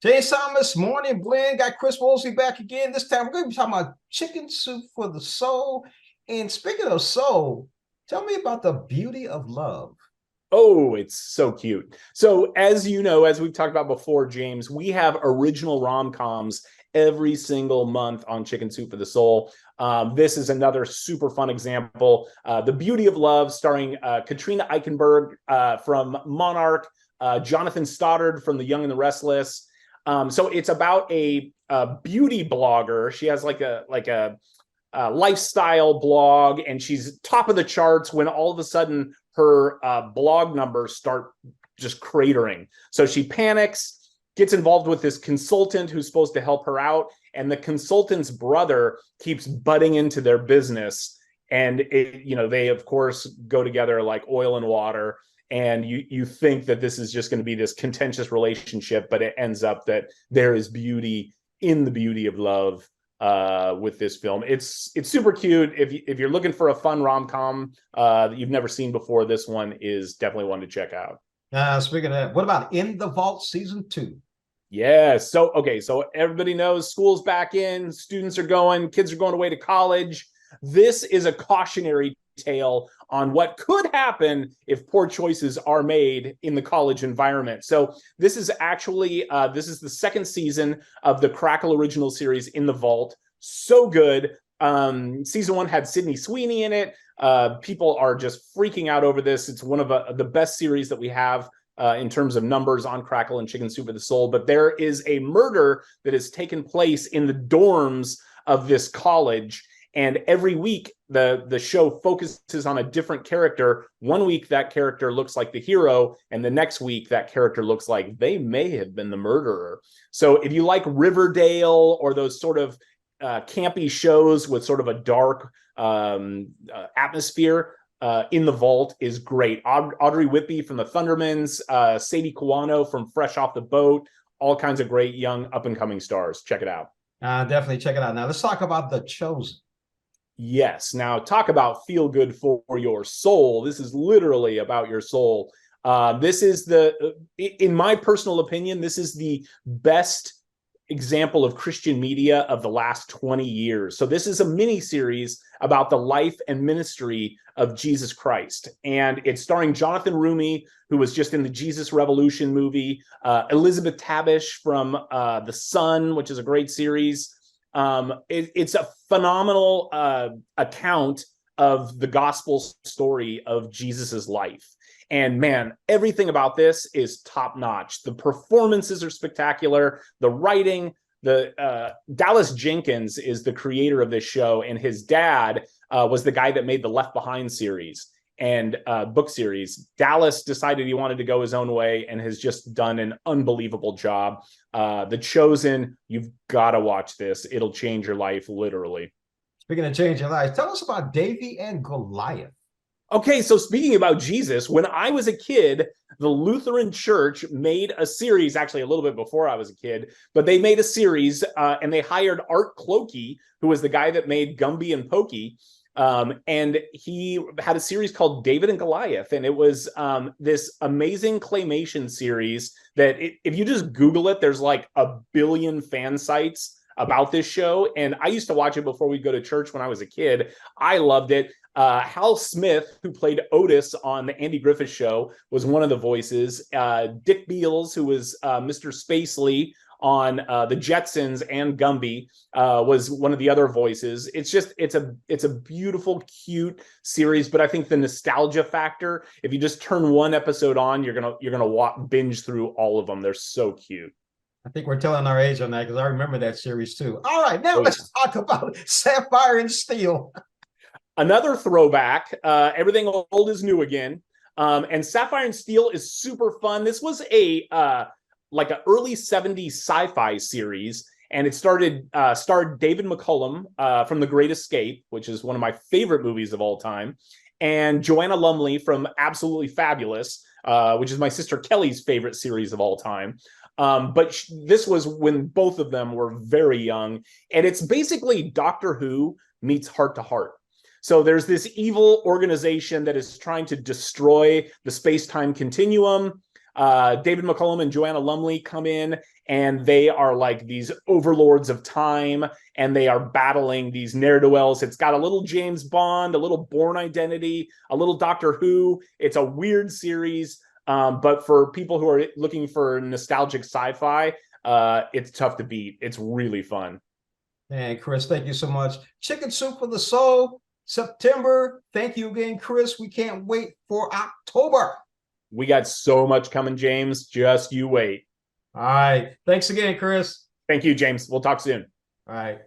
Jay Thomas, morning blend. Got Chris Woolsey back again. This time we're going to be talking about chicken soup for the soul. And speaking of soul, tell me about the beauty of love. Oh, it's so cute. So, as you know, as we've talked about before, James, we have original rom-coms every single month on Chicken Soup for the Soul. This is another super fun example. The Beauty of Love, starring Katrina Eichenberg from Monarch, Jonathan Stoddard from The Young and the Restless. So it's about a beauty blogger. She has like a lifestyle blog, and she's top of the charts when all of a sudden her blog numbers start just cratering. So she panics, gets involved with this consultant who's supposed to help her out, and the consultant's brother keeps butting into their business. And they of course go together like oil and water. And you think that this is just going to be this contentious relationship, but it ends up that there is beauty in the beauty of love with this film. It's super cute. If you're looking for a fun rom-com that you've never seen before, this one is definitely one to check out. Speaking of that, what about In the Vault season 2? Yeah. So everybody knows school's back in, students are going, kids are going away to college. This is a cautionary tale on what could happen if poor choices are made in the college environment. So this is actually this is the second season of the Crackle original series In the Vault. So good. Season 1 had Sydney Sweeney in it. People are just freaking out over this. It's one of the best series that we have in terms of numbers on Crackle and Chicken Soup for the Soul. But there is a murder that has taken place in the dorms of this college. And every week, the show focuses on a different character. One week, that character looks like the hero, and the next week, that character looks like they may have been the murderer. So if you like Riverdale or those sort of campy shows with sort of a dark atmosphere, In the Vault is great. Audrey Whitby from the Thundermans, Sadie Kawano from Fresh Off the Boat, all kinds of great young up-and-coming stars. Check it out. Definitely check it out. Now let's talk about The Chosen. Yes. Now, talk about feel good for your soul. This is literally about your soul. This is in my personal opinion, this is the best example of Christian media of the last 20 years. So this is a mini series about the life and ministry of Jesus Christ. And it's starring Jonathan Roumie, who was just in the Jesus Revolution movie, Elizabeth Tabish from The Son, which is a great series. It's a phenomenal account of the gospel story of Jesus's life. And man, everything about this is top notch. The performances are spectacular. The writing, Dallas Jenkins is the creator of this show, and his dad was the guy that made the Left Behind series and book series. Dallas decided he wanted to go his own way and has just done an unbelievable job. The Chosen, you've got to watch this. It'll change your life, literally. Speaking of changing lives, tell us about Davy and Goliath. Okay, so speaking about Jesus, when I was a kid, the Lutheran Church made a series, actually a little bit before I was a kid, but they made a series and they hired Art Clokey, who was the guy that made Gumby and Pokey. And he had a series called David and Goliath. And it was this amazing claymation series that if you just Google it, there's like a billion fan sites about this show. And I used to watch it before we'd go to church when I was a kid. I loved it. Hal Smith, who played Otis on the Andy Griffith Show, was one of the voices. Dick Beals, who was Mr. Spacely on the Jetsons and Gumby, was one of the other voices. It's a beautiful, cute series, but I think the nostalgia factor, if you just turn one episode on, you're gonna binge through all of them. They're so cute. I think we're telling our age on that because I remember that series too. All right, now let's talk about Sapphire and Steel. Another throwback. Everything old is new again. And Sapphire and Steel is super fun. This was like an early 70s sci-fi series, and it starred David McCullum from The Great Escape, which is one of my favorite movies of all time, and Joanna Lumley from Absolutely Fabulous, which is my sister Kelly's favorite series of all time. But this was when both of them were very young, and it's basically Doctor Who meets Heart to Heart. So there's this evil organization that is trying to destroy the space-time continuum. David McCullum and Joanna Lumley come in, and they are like these overlords of time, and they are battling these ne'er-do-wells. It's got a little James Bond, a little Bourne Identity, a little Doctor Who. It's a weird series, but for people who are looking for nostalgic sci-fi, it's tough to beat. It's really fun. And Chris, thank you so much. Chicken Soup for the Soul, September. Thank you again, Chris. We can't wait for October. We got so much coming, James. Just you wait. All right. Thanks again, Chris. Thank you, James. We'll talk soon. All right.